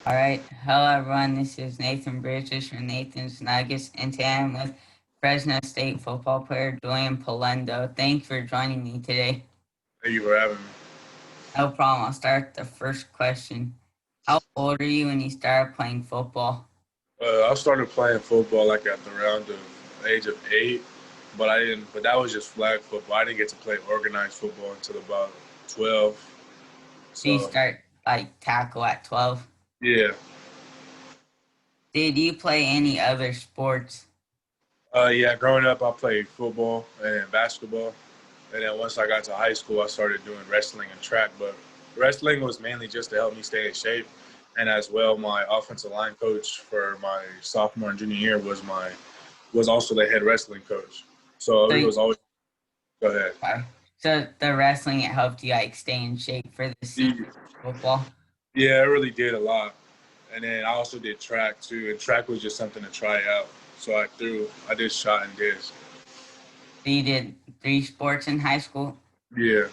All right. Hello, everyone. This is Nathan Bridges from Nathan's Nuggets, and today I'm with Fresno State football player Julian Polendo. Thanks for joining me today. Thank you for having me. No problem. I'll start with the first question. How old are you when you started playing football? I started playing football like at the around the age of 8, but I didn't. But that was just flag football. I didn't get to play organized football until about 12. Do you So start like tackle at 12? yeah, Did you play any other sports? yeah. Growing up, I played football and basketball, and then once I got to high school, I started doing wrestling and track. But wrestling was mainly just to help me stay in shape, and as well, my offensive line coach for my sophomore and junior year was also the head wrestling coach. So it So, was always go ahead. sorry. So the wrestling it helped you like stay in shape for the season of football. Yeah, it really did a lot. And then I also did track too, and track was just something to try out. So I did shot and disc. So you did three sports in high school. Yeah,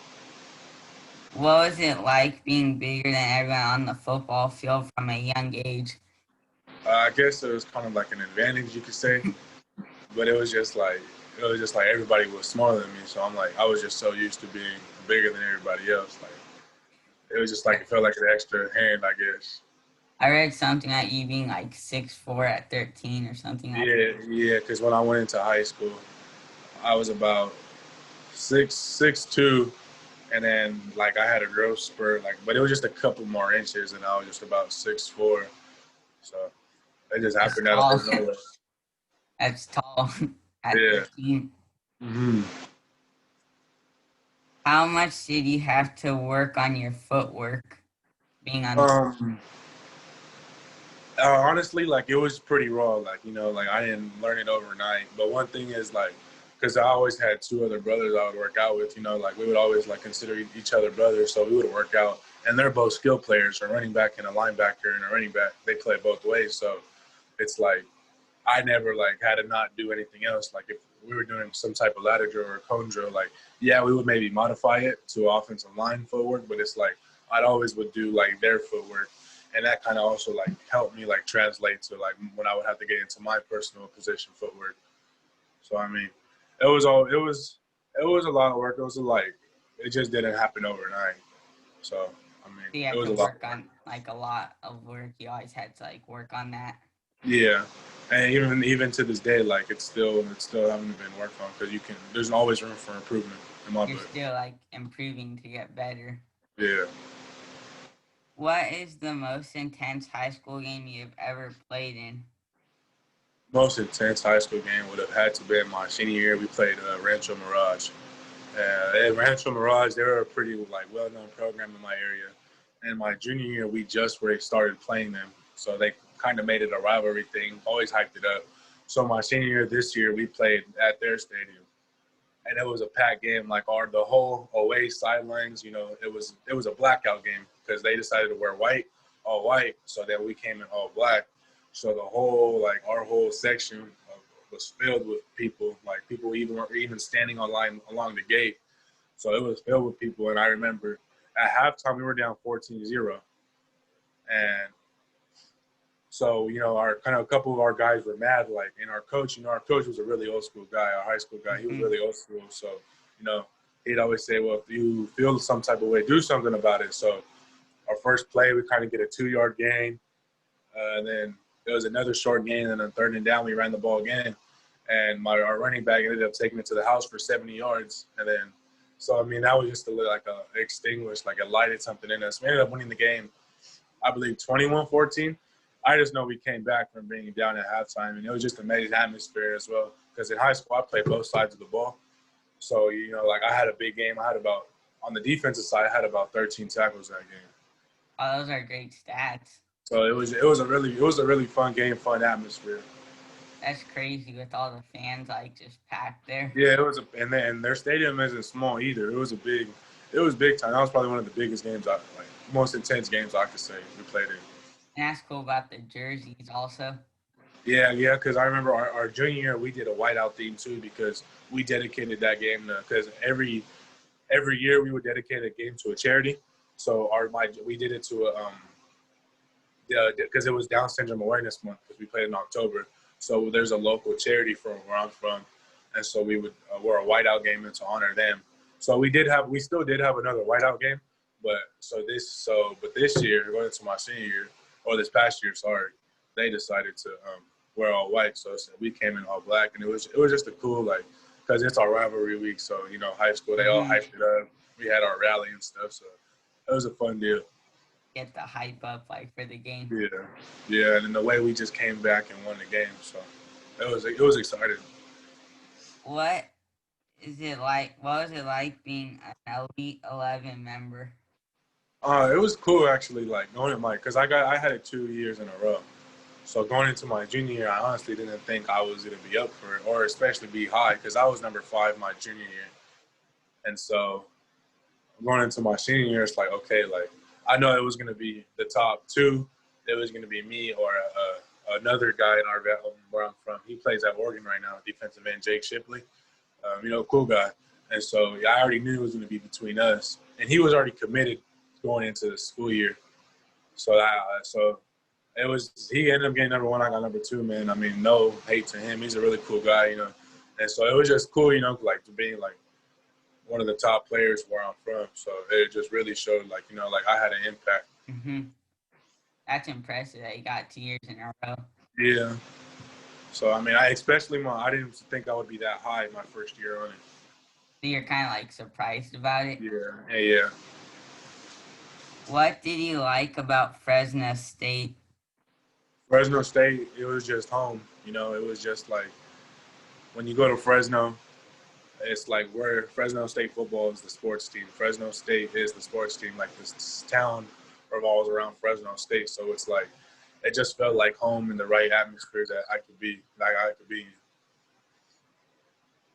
What was it like being bigger than everyone on the football field from a young age? I guess it was kind of like an advantage you could say, but it was just like everybody was smaller than me. So I'm like I was just so used to being bigger than everybody else. Like it was just like it felt like an extra hand, I guess. I read something at you being like 6'4" at 13 or something like Yeah, yeah. Because when I went into high school, I was about 6'2", and then like I had a growth spurt, like, but it was just a couple more inches, and I was just about 6'4". So it just that's happened out tall. of nowhere. That's tall at Yeah. 13. hmm How much did you have to work on your footwork being on? Um. Honestly, like it was pretty raw. Like like I didn't learn it overnight. But one thing is like, because I always had two other brothers I would work out with. Like we would always like consider each other brothers, so we would work out. And they're both skill players, a running back and a linebacker and a running back. They play both ways, so it's like I never like had to not do anything else. Like if we were doing some type of ladder drill or cone drill, like yeah, we would maybe modify it to offensive line footwork, but it's like I'd always would do like their footwork, and that kind of also like helped me like translate to like when I would have to get into my personal position footwork. So I mean, it was a lot of work. It was like it just didn't happen overnight. So I mean, So you it had was to a lot of work work. on like a lot of work. You always had to like work on that. Yeah, and even to this day, like it's still having been worked on because there's always room for improvement in my You're book. still like improving to get better. Yeah, What is the most intense high school game you've ever played in? most intense high school game would have had to be my senior year. We played Rancho Mirage. At Rancho Mirage, they were a pretty like well-known program in my area. And my junior year, we just really started playing them, so they kind of made it a rivalry thing. Always hyped it up. So my senior year this year, we played at their stadium, and it was a packed game. Like the whole away sidelines, it was a blackout game because they decided to wear all white. So then we came in all black. So the whole like our whole section was filled with people. Like people even were even standing on line along the gate. So it was filled with people. And I remember at halftime we were down 14-0, and so, our kind of a couple of our guys were mad, like, and our coach was a really old school guy, our high school guy. He was really old school. So, you know, he'd always say, well, if you feel some type of way, do something about it. So, our first play, we kind of get a 2 yard gain. And then there was another short gain. And then third and down, we ran the ball again. And our running back ended up taking it to the house for 70 yards. And then, so, I mean, that was just like a extinguished, like it lighted something in us. We ended up winning the game, I believe 21-14. I just know we came back from being down at halftime, and it was just an amazing atmosphere as well. Because in high school, I played both sides of the ball. So, like I had a big game. On the defensive side, I had about 13 tackles that game. Oh, those are great stats. So it was a really fun game, fun atmosphere. That's crazy with all the fans like just packed there. Yeah, and then their stadium isn't small either. It was big time. That was probably one of the biggest games most intense games I could say we played in. And that's cool about the jerseys also. Yeah, yeah, because I remember our junior year we did a whiteout theme too because we dedicated that game because every year we would dedicate a game to a charity. So we did it to because it was Down Syndrome Awareness Month because we played in October. So there's a local charity from where I'm from, and so we would wear a whiteout game to honor them. So we still did have another whiteout game, but this year, going into my senior year, or this past year, sorry, they decided to wear all white. So we came in all black, and it was just a cool because it's our rivalry week. So high school they all hyped it up. We had our rally and stuff, so it was a fun deal. Get the hype up for the game. Yeah, and then the way we just came back and won the game, so it was exciting. What is it like? What was it like being an Elite 11 member? It was cool actually, going to because I had it 2 years in a row. So going into my junior year, I honestly didn't think I was going to be up for it, or especially be high, because I was number 5 my junior year. And so going into my senior year, it's okay, I know it was going to be the top 2. It was going to be me or another guy in where I'm from. He plays at Oregon right now, defensive end Jake Shipley. Cool guy. And so I already knew it was going to be between us. And he was already committed going into the school year. So it was, he ended up getting number 1. I got number 2, man. I mean, no hate to him. He's a really cool guy, And so it was just cool, to being one of the top players where I'm from. So it just really showed I had an impact. Mm-hmm. That's impressive that you got 2 years in a row. Yeah. So, I mean, I didn't think I would be that high my first year on it. So you're kind of surprised about it? Yeah. What did you like about Fresno State? Fresno State, it was just home. It was just when you go to Fresno, it's where Fresno State football is the sports team. Fresno State is the sports team. This town revolves around Fresno State. So it's it just felt like home in the right atmosphere that I could be in.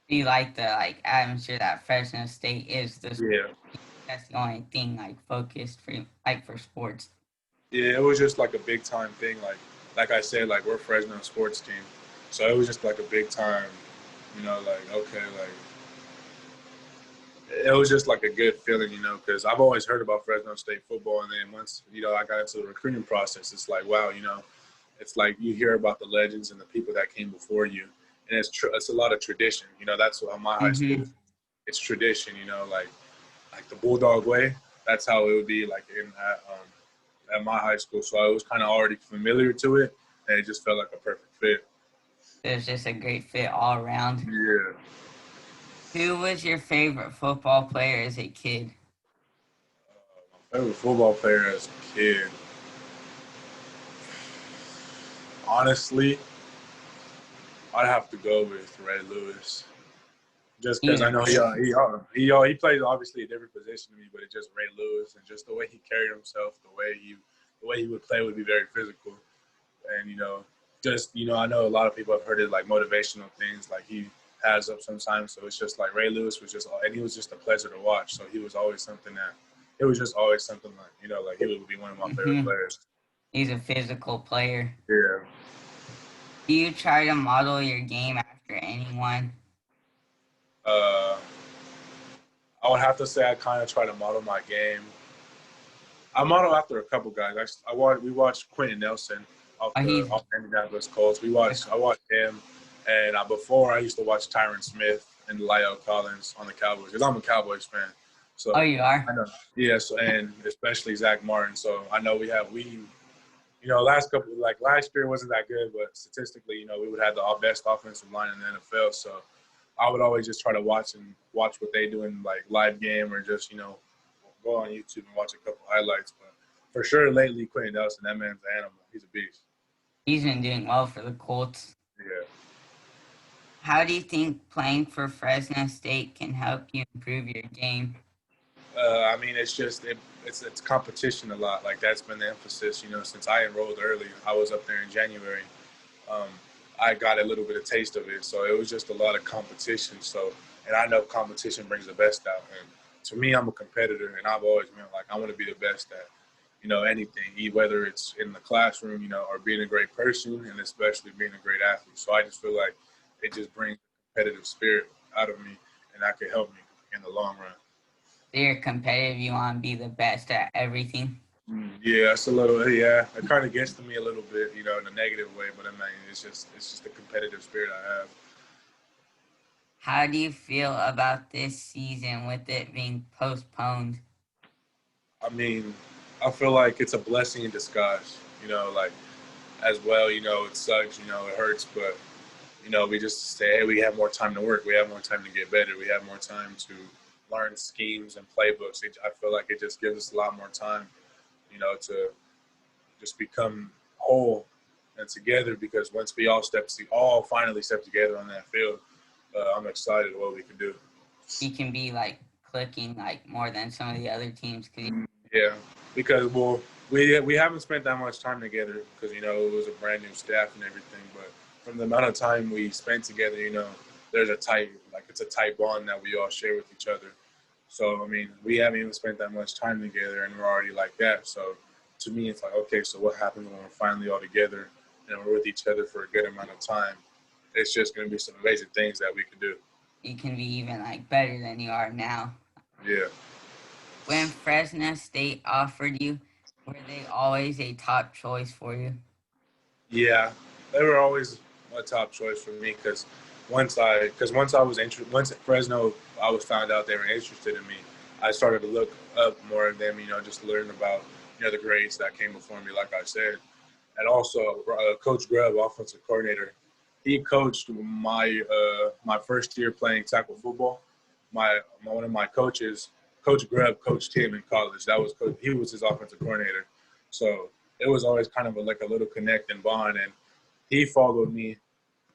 Do you like the atmosphere that Fresno State is? Yeah. That's the only thing focused for sports. Yeah, it was just a big time thing. Like I said, we're Fresno sports team, so it was just a big time. It was just a good feeling, because I've always heard about Fresno State football, and then once I got into the recruiting process, it's wow, it's you hear about the legends and the people that came before you, and it's a lot of tradition. That's what my high school. It's tradition, like the Bulldog way. That's how it would be at my high school. So I was kind of already familiar to it, and it just felt like a perfect fit. It was just a great fit all around. Yeah. Who was your favorite football player as a kid? My favorite football player as a kid, honestly, I'd have to go with Ray Lewis. Just because I know he plays obviously a different position to me, but it's just Ray Lewis, and just the way he carried himself, the way he would play would be very physical, and I know a lot of people have heard it motivational things he has up sometimes. So it's just Ray Lewis was and he was just a pleasure to watch. So he was always something he would be one of my favorite players. He's a physical player. Yeah. Do you try to model your game after anyone? I would have to say I kind of try to model my game. I model after a couple guys. We watched Quentin Nelson off the Indianapolis Colts. I watched him, and before I used to watch Tyron Smith and Lyle Collins on the Cowboys, because I'm a Cowboys fan. So you are? I know. Yes, and especially Zach Martin. So I know last year wasn't that good, but statistically, we would have the best offensive line in the NFL. So I would always just try to watch what they do in live game, or just go on YouTube and watch a couple highlights. But for sure, lately, Quentin Nelson, that man's an animal. He's a beast. He's been doing well for the Colts. Yeah. How do you think playing for Fresno State can help you improve your game? I mean, it's just it's competition a lot. That's been the emphasis. Since I enrolled early, I was up there in January. I got a little bit of taste of it, so it was just a lot of competition. So, and I know competition brings the best out. And to me, I'm a competitor, and I've always been I want to be the best at anything, whether it's in the classroom, or being a great person, and especially being a great athlete. So I just feel like it just brings the competitive spirit out of me, and that could help me in the long run. So you're competitive. You want to be the best at everything. Yeah, it's a little. Yeah, it kind of gets to me a little bit, in a negative way. But I mean, it's just the competitive spirit I have. How do you feel about this season with it being postponed? I mean, I feel like it's a blessing in disguise. Like as well. It sucks. It hurts, but we just say, hey, we have more time to work. We have more time to get better. We have more time to learn schemes and playbooks. I feel like it just gives us a lot more time, to just become whole and together. Because once we all finally step together on that field, I'm excited what we can do. You can be like clicking like more than some of the other teams because Yeah, because we haven't spent that much time together because it was a brand new staff and everything. But from the amount of time we spent together, there's it's a tight bond that we all share with each other. So I mean, we haven't even spent that much time together, and we're already like that. So to me, it's like, okay, so what happens when we're finally all together and we're with each other for a good amount of time? It's just going to be some amazing things that we can do. you can be even like better than you are now. Yeah. When Fresno State offered you, were they always a top choice for you? Yeah, they were always a top choice for me because once at Fresno, I was found out they were interested in me. I started to look up more of them, just learn about the grades that came before me, like I said, and also Coach Grubb, offensive coordinator. He coached my first year playing tackle football. One of my coaches, Coach Grubb, coached him in college. He was his offensive coordinator, so it was always kind of like a little connect and bond. And he followed me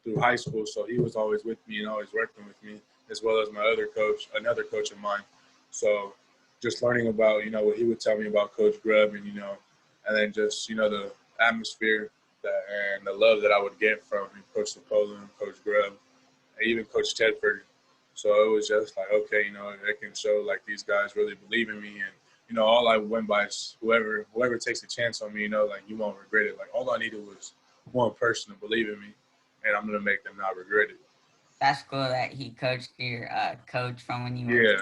through high school, so he was always with me and always working with me, as well as my other coach, another coach of mine. So just learning about what he would tell me about Coach Grubb, and then just the atmosphere that and the love that I would get from Coach Polendo, Coach Grubb, and even Coach Tedford. So it was just like, okay, it can show like these guys really believe in me, and all I went by is whoever takes a chance on me, like you won't regret it. Like all I needed was one person to believe in me, and I'm gonna make them not regret it. That's cool that he coached your coach from when you were. Yeah,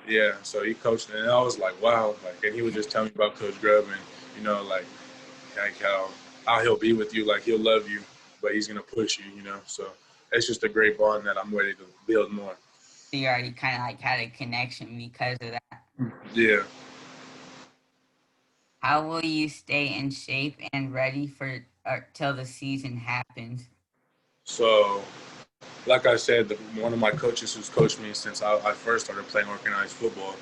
yeah. So he coached, and I was like, wow. Like, and he would just tell me about Coach Grubb, and like how he'll be with you, like he'll love you, but he's gonna push you, So it's just a great bond that I'm ready to build more. So you already kind of like had a connection because of that. Yeah. How will you stay in shape and ready for till the season happens? So, like I said, one of my coaches who's coached me since I first started playing organized football,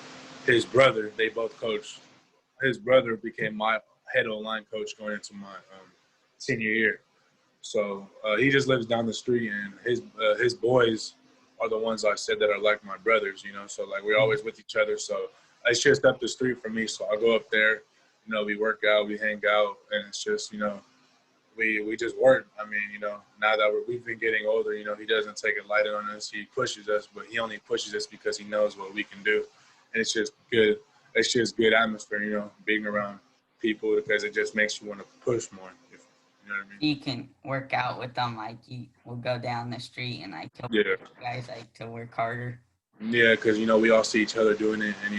his brother, they both coached. His brother became my head O line coach going into my senior year. So he just lives down the street, and his boys are the ones I said that are like my brothers. So like we're always with each other. So it's just up the street from me. So I go up there. We work out, we hang out, and it's just we just work. I mean, now that we've been getting older, he doesn't take it light on us. He pushes us, but he only pushes us because he knows what we can do, and it's just good. It's just good atmosphere, being around people because it just makes you want to push more. If you know what I mean. You can work out with them, like you will go down the street and like he'll Yeah, push you guys like to work harder. yeah, because we all see each other doing it, and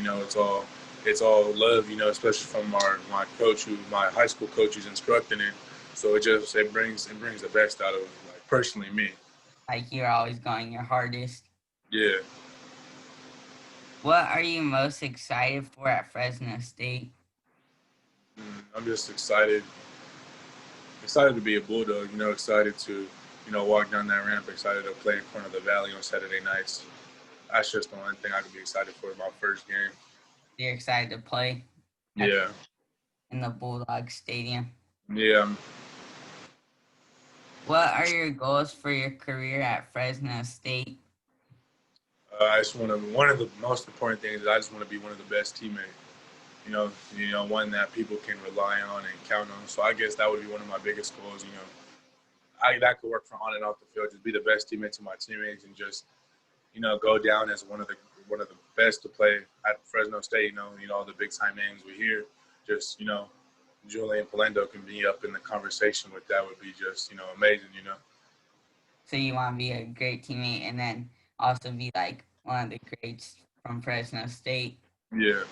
it's all love, especially from my coach, who my high school coach who's instructing it. So it brings the best out of like personally me. Like you're always going your hardest. Yeah. What are you most excited for at Fresno State? I'm just excited to be a Bulldog. Excited to walk down that ramp. Excited to play in front of the Valley on Saturday nights. That's just the one thing I could be excited for my first game. You're excited to play at Yeah, in the Bulldog Stadium. yeah. What are your goals for your career at Fresno State? I just want to. One of the most important things is I just want to be one of the best teammates. One that people can rely on and count on. So I guess that would be one of my biggest goals. That could work from on and off the field. Just be the best teammate to my teammates and just go down as one of the best to play at Fresno State. All the big time names we hear. Just Julian Polendo can be up in the conversation with that would be just amazing. So you want to be a great teammate and then also be like one of the greats from Fresno State. Yeah.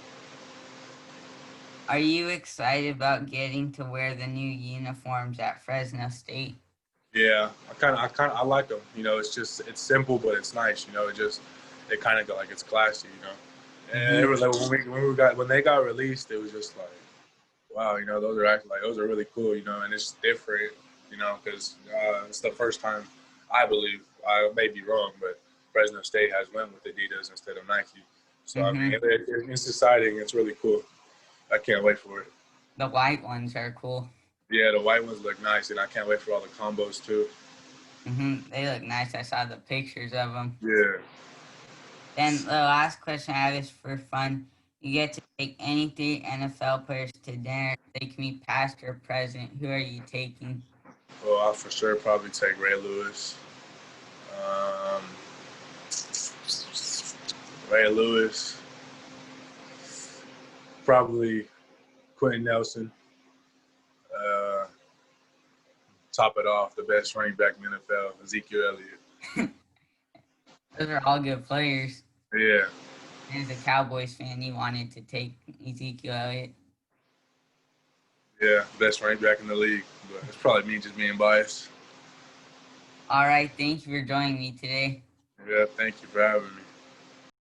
Are you excited about getting to wear the new uniforms at Fresno State? Yeah, I like them. You know, it's simple, but it's nice. You know, it kind of got like it's classy. You know, and it Mm-hmm. was like when they got released, it was just like, wow. You know, those are really cool. You know, and it's different. You know, because it's the first time I believe I may be wrong, but Fresno State has went with Adidas instead of Nike. So I mean, Mm-hmm. it's exciting. It's really cool. I can't wait for it. The white ones are cool. Yeah, the white ones look nice, and I can't wait for all the combos too. Mm-hmm. They look nice. I saw the pictures of them. Yeah. Then the last question I have is for fun. You get to take any three NFL players to dinner. They can be past or present. Who are you taking? Well, I'll for sure probably take Ray Lewis. Um, Ray Lewis, probably Quentin Nelson. Uh, Top it off, the best running back in the NFL, Ezekiel Elliott. Those are all good players. Yeah, As a Cowboys fan, you wanted to take Ezekiel Elliott. yeah, best running back in the league. But it's probably me just being biased. All right. Thank you for joining me today. Yeah, thank you for having me.